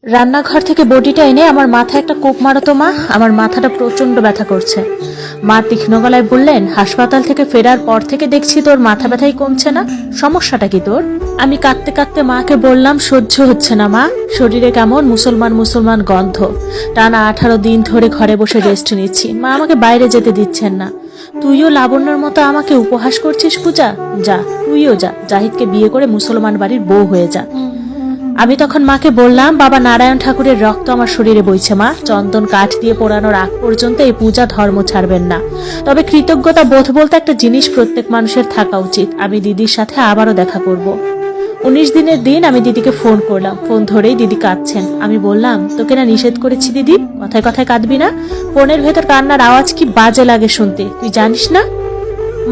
রান্নাঘর থেকে বটিটা এনে আমার মাথায় একটা কোপ মারো তো মা। আমার মাথাটা প্রচন্ড ব্যথা করছে। মা তীক্ষ্ণ গলায় বললেন, হাসপাতাল থেকে ফেরার পর থেকে দেখছি তোর মাথা ব্যথাই কমছে না, সমস্যাটা কি তোর? আমি কাঁদতে কাঁদতে মাকে বললাম, সহ্য হচ্ছে না মা, শরীরে কেমন মুসলমান মুসলমান গন্ধ। টানা 18 দিন ধরে ঘরে বসে রেস্ট নিচ্ছি, মা আমাকে বাইরে যেতে দিচ্ছেন না। তুইও লাবণ্যর মতো আমাকে উপহাস করছিস পূজা? যা, তুইও যা, জাহিদকে বিয়ে করে মুসলমান বাড়ির বউ হয়ে যা। আমি তখন মাকে বললাম, বাবা নারায়ণ ঠাকুরের রক্ত আমার শরীরে বইছে মা, চন্দন কাঠ দিয়ে পোড়ানোর আগ পর্যন্ত এই পূজা ধর্ম ছাড়বেন না। তবে কৃতজ্ঞতা বোধ বলতে একটা জিনিস প্রত্যেক মানুষের থাকা উচিত, আমি দিদির সাথে আবারও দেখা করব। 19 দিনের দিন আমি দিদিকে ফোন করলাম, ফোন ধরেই দিদি কাঁদছেন। আমি বললাম, তোকে না নিষেধ করেছি দিদি, কথায় কথায় কাঁদবি না? ফোনের ভেতর কান্নার আওয়াজ কি বাজে লাগে শুনতে, তুই জানিস না?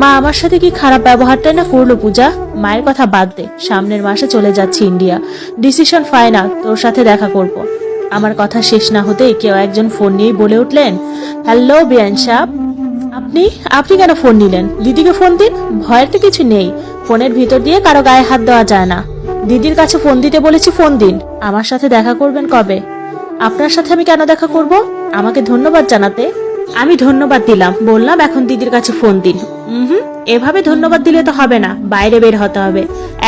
মা আমার সাথে কি খারাপ ব্যবহারটাই না করলো পূজা। মায়ের কথা বাদ দে, সামনের মাসে চলে যাচ্ছি ইন্ডিয়া, ডিসিশন ফাইনাল, তোর সাথে দেখা করব। আমার কথা শেষ না হতেই কেউ একজন ফোন নিয়ে বলে উঠলেন, হ্যালো বিয়ান সাহেব। আপনি আপনি কেন ফোন নিলেন? দিদিকে ফোন দিন, ভয়ের তো কিছু নেই, ফোনের ভিতর দিয়ে কারো গায়ে হাত দেওয়া যায় না। দিদির কাছে ফোন দিতে বলেছি, ফোন দিন। আমার সাথে দেখা করবেন কবে? আপনার সাথে আমি কেন দেখা করব? আমাকে ধন্যবাদ জানাতে? আমি ধন্যবাদ দিলাম, বললাম এখন দিদির কাছে ফোন দিন। এভাবে ধন্যবাদ দিলে তো হবে না, বাইরে বের হতে হবে,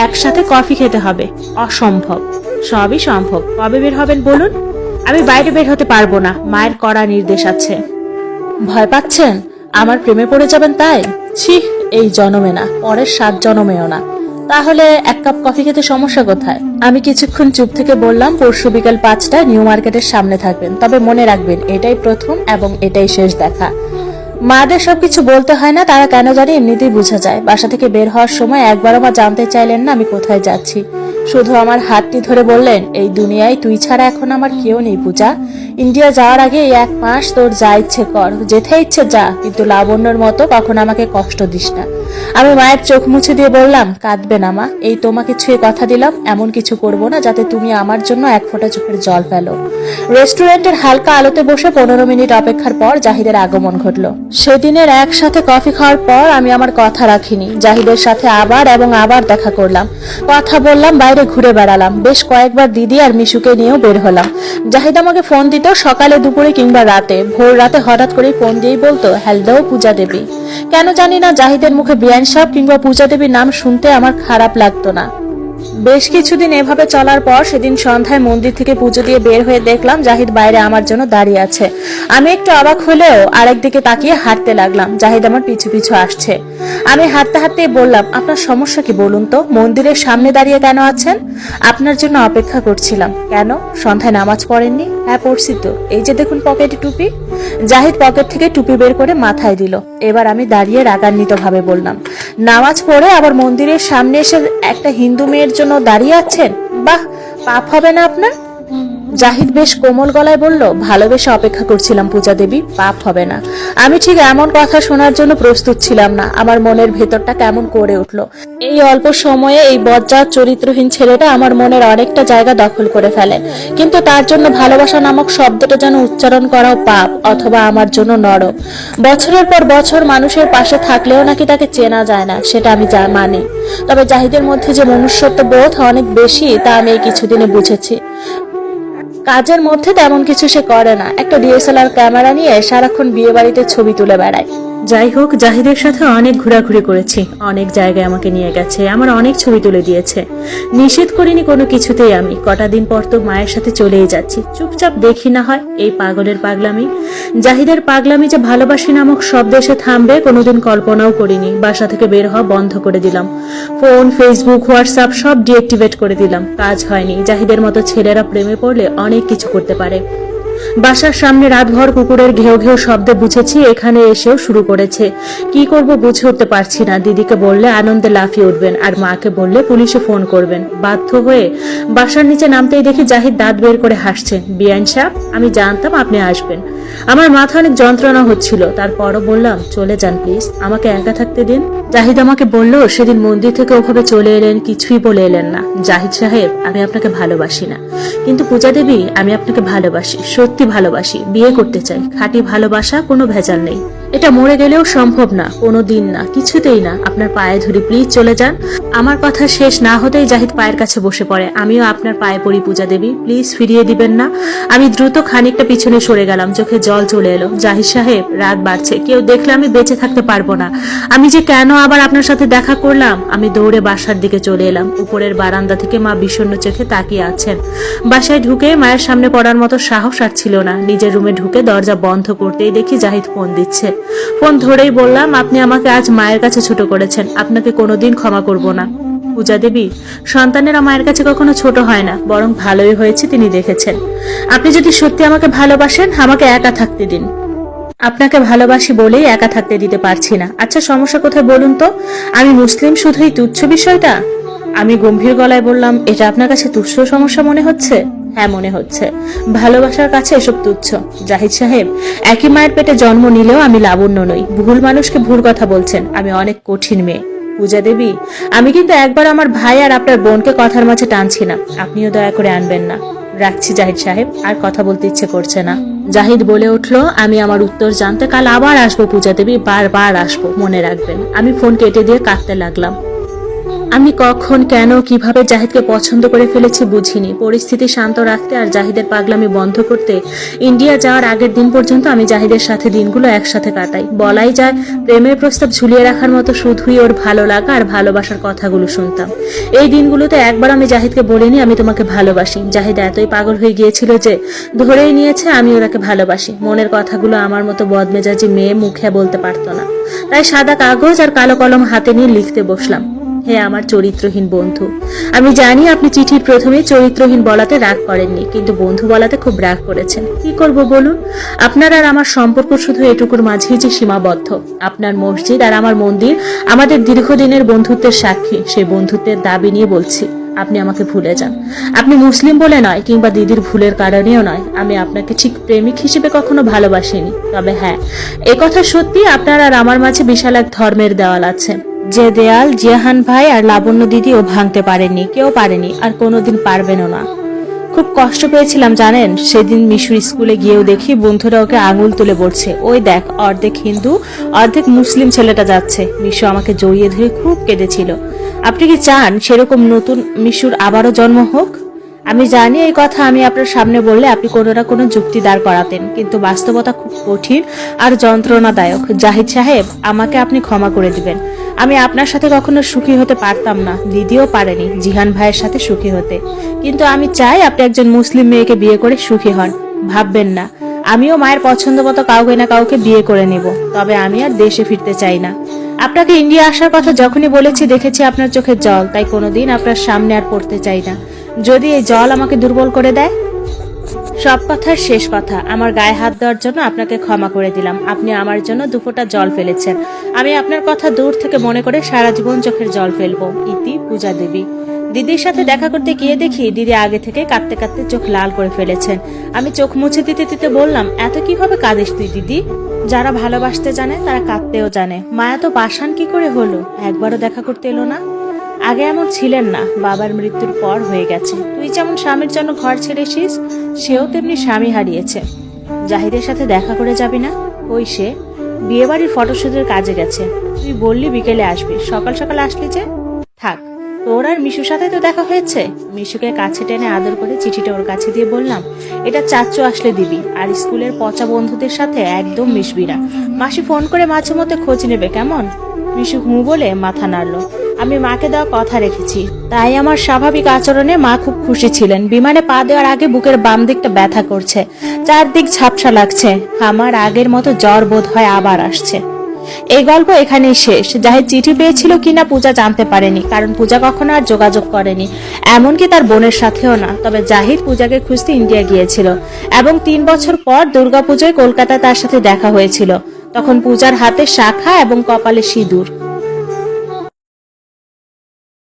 একসাথে কফি খেতে হবে। অসম্ভব। সবই সম্ভব, কবে বের হবেন বলুন? আমি বাইরে বের হতে পারবো না, মায়ের কড়া নির্দেশ আছে। ভয় পাচ্ছেন আমার প্রেমে পড়ে যাবেন তাই? ছি, এই জন্মে না, পরের 7 জন্মেও না। তাহলে 1 কাপ কফি খেতে সমস্যা কোথায়? আমি কিছুক্ষণ চুপ থেকে বললাম, পরশু বিকাল 5টায় নিউ মার্কেটের সামনে থাকবেন, তবে মনে রাখবেন এটাই প্রথম এবং এটাই শেষ দেখা। মাদের সবকিছু বলতে হয় না, তারা কেন জানি এমনিতেই বোঝা যায়। বাসা থেকে বের হওয়ার সময় একবারও মা জানতে চাইলেন না আমি কোথায় যাচ্ছি, শুধু আমার হাতটি ধরে বললেন, এই দুনিয়ায় তুই ছাড়া এখন আমার কেউ নেই পূজা। ইন্ডিয়া যাওয়ার আগে এই 1 মাস তোর যা ইচ্ছে কর, যেতে ইচ্ছে যা, কিন্তু লাবণ্যর মতো কখনো আমাকে কষ্ট দিস না। আমি মায়ের চোখ মুছে দিয়ে বললাম, কাঁদবে না মা, এই তোমাকে ছুঁয়ে কথা দিলাম, এমন কিছু করব না যাতে তুমি আমার জন্য 1 ফোঁটা চোখের জল ফেলো। রেস্টুরেন্টের হালকা আলোতে বসে 15 মিনিট অপেক্ষার পর জাহিদের আগমন ঘটলো। সেদিনের একসাথে কফি খাওয়ার পর আমি আমার কথা রাখিনি, জাহিদের সাথে আবার এবং আবার দেখা করলাম, কথা বললাম, বাইরে ঘুরে বেড়ালাম, বেশ কয়েকবার দিদি আর মিশুকে নিয়েও বের হলাম। জাহিদ আমাকে ফোন দিত সকালে, দুপুরে কিংবা রাতে। ভোর রাতে হঠাৎ করে ফোন দিয়েই বলতো, হ্যালো পূজা দেবী। কেন জানি না জাহিদের মুখে বিয়ান সাহেব কিংবা পূজা দেবীর নাম শুনতে আমার খারাপ লাগতো না। বেশ কিছুদিন এভাবে চলার পর সেদিন সন্ধ্যায় মন্দির থেকে পুজো দিয়ে বের হয়ে দেখলাম জাহিদ বাইরে আমার জন্য দাঁড়িয়ে আছে। আমি একটু অবাক হলেও আরেকদিকে তাকিয়ে হাঁটতে লাগলাম, জাহিদ আমার পিছু পিছু আসছে। আমি হাঁটতে হাঁটতে বললাম, আপনার সমস্যা কি বলুন তো, মন্দিরের সামনে দাঁড়িয়ে কেন আছেন? আপনার জন্য অপেক্ষা করছিলাম। কেন, সন্ধ্যায় নামাজ পড়েননি? হ্যাঁ পড়ছি তো, এই যে দেখুন পকেটে টুপি। জাহিদ পকেট থেকে টুপি বের করে মাথায় দিল। এবার আমি দাঁড়িয়ে রাগান্বিত ভাবে বললাম, নামাজ পড়ে আবার মন্দিরের সামনে এসে একটা হিন্দু মেয়ের জন্য দাঁড়িয়ে আছেন? বাহ, পাপ হবে না আপনার? জাহিদ বেশ কোমল গলায় বলল, ভালোবেসে অপেক্ষা করছিলাম পূজা দেবী, পাপ হবে না। আমি ঠিক এমন কথা শোনার জন্য প্রস্তুত ছিলাম না। আমার মনের ভেতরটা কেমন করে উঠলো। এই অল্প সময়ে এই বজ্জাত চরিত্রহীন ছেলেটা আমার মনের অনেকটা জায়গা দখল করে ফেলে, কিন্তু তার জন্য ভালোবাসা নামক শব্দটা যেন উচ্চারণ করাও পাপ, অথবা আমার জন্য নরক। বছরের পর বছর মানুষের পাশে থাকলেও নাকি তাকে চেনা যায় না, সেটা আমি মানি। তবে জাহিদের মধ্যে যে মনুষ্যত্ব বোধ অনেক বেশি, তা আমি এই কিছুদিনে বুঝেছি। কাজের মধ্যে তেমন কিছু সে করে না, একটা ডিএসএলআর ক্যামেরা নিয়ে সারাক্ষণ বিয়ে বাড়িতে ছবি তুলে বেড়ায়। যাই হোক, জাহিদের সাথে অনেক ঘোরাঘুরি করেছি, অনেক জায়গায় আমাকে নিয়ে গেছে, আমার অনেক ছবি তুলে দিয়েছে। নিষেধ করিনি কোনো কিছুতেই আমি। কটা দিন পর তো মায়ের সাথে চলেই যাচ্ছি, চুপচাপ দেখি না হয় এই পাগলের পাগলামি। জাহিদের পাগলামি যে ভালোবাসি নামক শব্দ এসে থামবে কোনোদিন কল্পনাও করিনি। বাসা থেকে বের হওয়া বন্ধ করে দিলাম, ফোন, ফেসবুক, হোয়াটসঅ্যাপ সব ডিঅ্যাক্টিভেট করে দিলাম। কাজ হয়নি। জাহিদের মতো ছেলেরা প্রেমে পড়লে অনেক কিছু করতে পারে। বাসার সামনে রাতভর কুকুরের ঘেউ ঘেউ শব্দে বুঝেছি এখানে এসেও শুরু করেছে। কি করব বুঝে উঠতে পারছি না। দিদিকে বললে আনন্দে লাফিয়ে উঠবেন, আর মাকে বললে পুলিশে ফোন করবেন। বাধ্য হয়ে বাসার নিচে নামতেই দেখি জাহিদ দাঁত বের করে হাসছেন। বিয়ান সাহেব, আমি জানতাম আপনি আসবেন। আমার মাথা অনেক যন্ত্রণা হচ্ছিল, তারপরও বললাম, চলে যান প্লিজ, আমাকে একা থাকতে দিন। জাহিদ আমাকে বলল, সেদিন মন্দির থেকে ওভাবে চলে এলেন, কিছুই বলে এলেন না। জাহিদ সাহেব, আমি আপনাকে ভালোবাসি না, কিন্তু পূজা দেবী আমি আপনাকে ভালোবাসি, সত্যি ভালোবাসি, বিয়ে করতে চাই। খাঁটি ভালোবাসা, কোনো ভেজাল নেই। এটা মরে গেলেও সম্ভব না, কোনো দিন না, কিছুতেই না। আপনার পায়ে ধরি, প্লিজ চলে যান। আমার কথা শেষ না হতেই জাহিদ পায়ের কাছে বসে পড়ে। আমিও আপনার পায়ে পড়ি পূজা দেবী, প্লিজ ফিরিয়ে দিবেন না। আমি দ্রুত খানিকটা পিছনে সরে গেলাম, চোখে জল চলে এলো। জাহিদ সাহেব, রাত বাড়ছে, কেউ দেখলে আমি বেঁচে থাকতে পারবো না। আমি যে কেন আবার আপনার সাথে দেখা করলাম। আমি দৌড়ে বাসার দিকে চলে এলাম। উপরের বারান্দা থেকে মা বিষণ্ণ চোখে তাকিয়ে আছেন। বাসায় ঢুকে মায়ের সামনে পড়ার মতো সাহস আর ছিল না। নিজের রুমে ঢুকে দরজা বন্ধ করতেই দেখি জাহিদ ফোন দিচ্ছে। ফোন ধরেই বললাম, আপনি আমাকে আজ মায়ের কাছে ছোট করেছেন, আপনাকে কোনোদিন ক্ষমা করব না। পূজা দেবী, সন্তানেরা মায়ের কাছে কখনো ছোট হয় না, বরং ভালোই হয়েছে তিনি দেখেছেন। আপনি যদি সত্যি আমাকে ভালোবাসেন, আমাকে একা থাকতে দিন। আপনাকে ভালোবাসি বলেই একা থাকতে দিতে পারছি না। আচ্ছা, সমস্যা কোথায় বলুন তো? আমি মুসলিম শুধুই তুচ্ছ বিষয়টা? আমি গম্ভীর গলায় বললাম, এটা আপনার কাছে তুচ্ছ সমস্যা মনে হচ্ছে? হ্যাঁ, মনে হচ্ছে। ভালোবাসার কাছে এসব তুচ্ছ। জাহিদ সাহেব, একই মায়ের পেটে জন্ম নিলেও আমি লাবণ্য নই। ভুল মানুষকে ভুল কথা বলছেন, আমি অনেক কঠিন মেয়ে। পূজা দেবী, আমি কিন্তু একবার আমার ভাই আর আপনার বোনকে কথার মাঝে টানছি না, আপনিও দয়া করে আনবেন না। রাখছি জাহিদ সাহেব, আর কথা বলতে ইচ্ছে করছে না। জাহিদ বলে উঠল, আমি আমার উত্তর জানতে কাল আবার আসবো পূজা দেবী, বারবার আসবো, মনে রাখবেন। আমি ফোন কেটে দিয়ে কাঁদতে লাগলাম। আমি কখন, কেন, কিভাবে জাহিদকে পছন্দ করে ফেলেছি বুঝিনি। পরিস্থিতি শান্ত রাখতে আর জাহিদের পাগলামি বন্ধ করতে ইন্ডিয়া যাওয়ার আগের দিন পর্যন্ত আমি জাহিদের সাথে দিনগুলো একসাথে কাটাই। বলাই যায় প্রেমের প্রস্তাব ঝুলিয়ে রাখার মতো শুধুই ওর ভালো লাগা আর ভালোবাসার কথাগুলো শুনতাম। এই দিনগুলোতে একবার আমি জাহিদকে বলিনি আমি তোমাকে ভালোবাসি। জাহিদ এতই পাগল হয়ে গিয়েছিল যে ধরেই নিয়েছে আমি ওরাকে ভালোবাসি। মনের কথাগুলো আমার মতো বদমেজাজি মেয়ে মুখে বলতে পারতো না। তাই সাদা কাগজ আর কালো কলম হাতে নিয়ে লিখতে বসলাম। হে আমার চরিত্রহীন বন্ধু, আমি জানি আপনি চিঠির প্রথমে চরিত্রহীন বলাতে রাগ করেননি, কিন্তু বন্ধু বলাতে খুব রাগ করেছেন। কি করব বলুন? আপনার আর আমার সম্পর্ক শুধু এটুকুর মাঝেই যে সীমাবদ্ধ। আপনার মসজিদ আর আমার মন্দির আমাদের দীর্ঘদিনের বন্ধুত্বের সাক্ষী। সেই বন্ধুত্বের দাবি নিয়ে বলছি, আপনি আমাকে ভুলে যান। আপনি মুসলিম বলে নয়, কিংবা দিদির ভুলের কারণেও নয়, আমি আপনাকে ঠিক প্রেমিক হিসেবে কখনো ভালোবাসিনি। তবে হ্যাঁ, একথা সত্যি, আপনার আর আমার মাঝে বিশাল এক ধর্মের দেওয়াল আছে। যে দেয়াল জিয়াহান ভাই আর লাবণ্য দিদিও ভাঙতে পারেনি, কেউ পারেনি, আর কোনোদিন পারবেনও না। খুব কষ্ট পেয়েছিলাম জানেন। সেদিন মিশুর স্কুলে গিয়েও দেখি বন্ধুরা ওকে আঙুল তুলে বলছে, ওই দেখ অর্ধেক হিন্দু অর্ধেক মুসলিম ছেলেটা যাচ্ছে। মিশু আমাকে জড়িয়ে ধরে খুব কেঁদেছিল। আপনি কি চান সেরকম নতুন মিশুর আবারও জন্ম হোক? আমি জানি এই কথা আমি আপনার সামনে বললে আপনি কোনো না কোনো যুক্তি দাঁড় করাতেন, কিন্তু বাস্তবতা খুব কঠিন আর যন্ত্রণাদায়ক। জাহিদ সাহেব, আমাকে আপনি ক্ষমা করে দিবেন। আমি আপনার সাথে কখনো সুখী হতে পারতাম না, দিদিও পারেনি জিহান ভাইয়ের সাথে সুখী হতে। কিন্তু আমি চাই আপনি একজন মুসলিম মেয়েকে বিয়ে করে সুখী হন। ভাববেন না, আমিও মায়ের পছন্দ মতো কাউকে না কাউকে বিয়ে করে নেব। তবে আমি আর দেশে ফিরতে চাই না। আপনাকে ইন্ডিয়া আসার কথা যখনই বলেছি দেখেছি আপনার চোখের জল, তাই কোনোদিন আপনার সামনে আর পড়তে চাই না। যদি এই জল আমাকে দুর্বল করে দেয়। সব কথার শেষ কথা, আমার গায়ে হাত দেওয়ার জন্য আপনাকে ক্ষমা করে দিলাম। আপনি আমার জন্য দুফোঁটা জল ফেলেছেন। আমি আপনার কথা দূর থেকে মনে করে সারা জীবন চোখের জল ফেলবো। ইতি, পূজা দেবী। দিদির সাথে দেখা করতে গিয়ে দেখি দিদি আগে থেকে কাঁদতে কাঁদতে চোখ লাল করে ফেলেছেন। আমি চোখ মুছে দিতে দিতে বললাম, এত কিভাবে কাঁদিস তুই দিদি? যারা ভালোবাসতে জানে তারা কাঁদতেও জানে। মায়া তো পাষাণ কি করে হলো? একবারও দেখা করতে এলো না। আগে এমন ছিলেন না, বাবার মৃত্যুর পর হয়ে গেছে। তুই যেমন স্বামীর জন্য ঘর ছেড়েছিস, সেও তেমনি স্বামী হারিয়েছে। জাহিদের সাথে দেখা করে যাবি না? ওই সে বিয়ে বাড়ির ফটোশুটের কাজে গেছে। তুই বললি বিকেলে আসবি, সকাল সকাল আসলি যে। থাক, তোর আর মিশুর সাথে তো দেখা হয়েছে। মিশুকে কাছে টেনে আদর করে চিঠিটা ওর কাছে দিয়ে বললাম, এটা চাচ্চু আসলে দিবি, আর স্কুলের পচা বন্ধুদের সাথে একদম মিশবি না। মাসি ফোন করে মাঝে মধ্যে খোঁজ নেবে, কেমন? মিশু হুঁ বলে মাথা নাড়লো। আমি মাকে দেওয়া কথা রেখেছি, তাই আমার স্বাভাবিক আচরণে মা খুব খুশি ছিলেন। বিমানে পা দেওয়ার আগে বুকের বাম দিকটা ব্যথা করছে, চারদিক ঝাপসা লাগছে। আমার আগের মতো জ্বর বোধ হয় আবার আসছে। এই গল্প এখানেই শেষ। জাহিদ চিঠি পেয়েছিল কিনা পূজা জানতে পারেনি, কারণ পূজা কখনো আর যোগাযোগ করেনি, এমনকি তার বোনের সাথেও না। তবে জাহিদ পূজাকে খুঁজতে ইন্ডিয়া গিয়েছিল, এবং 3 বছর পর দুর্গাপূজায় কলকাতায় তার সাথে দেখা হয়েছিল। তখন পূজার হাতে শাখা এবং কপালে সিঁদুর।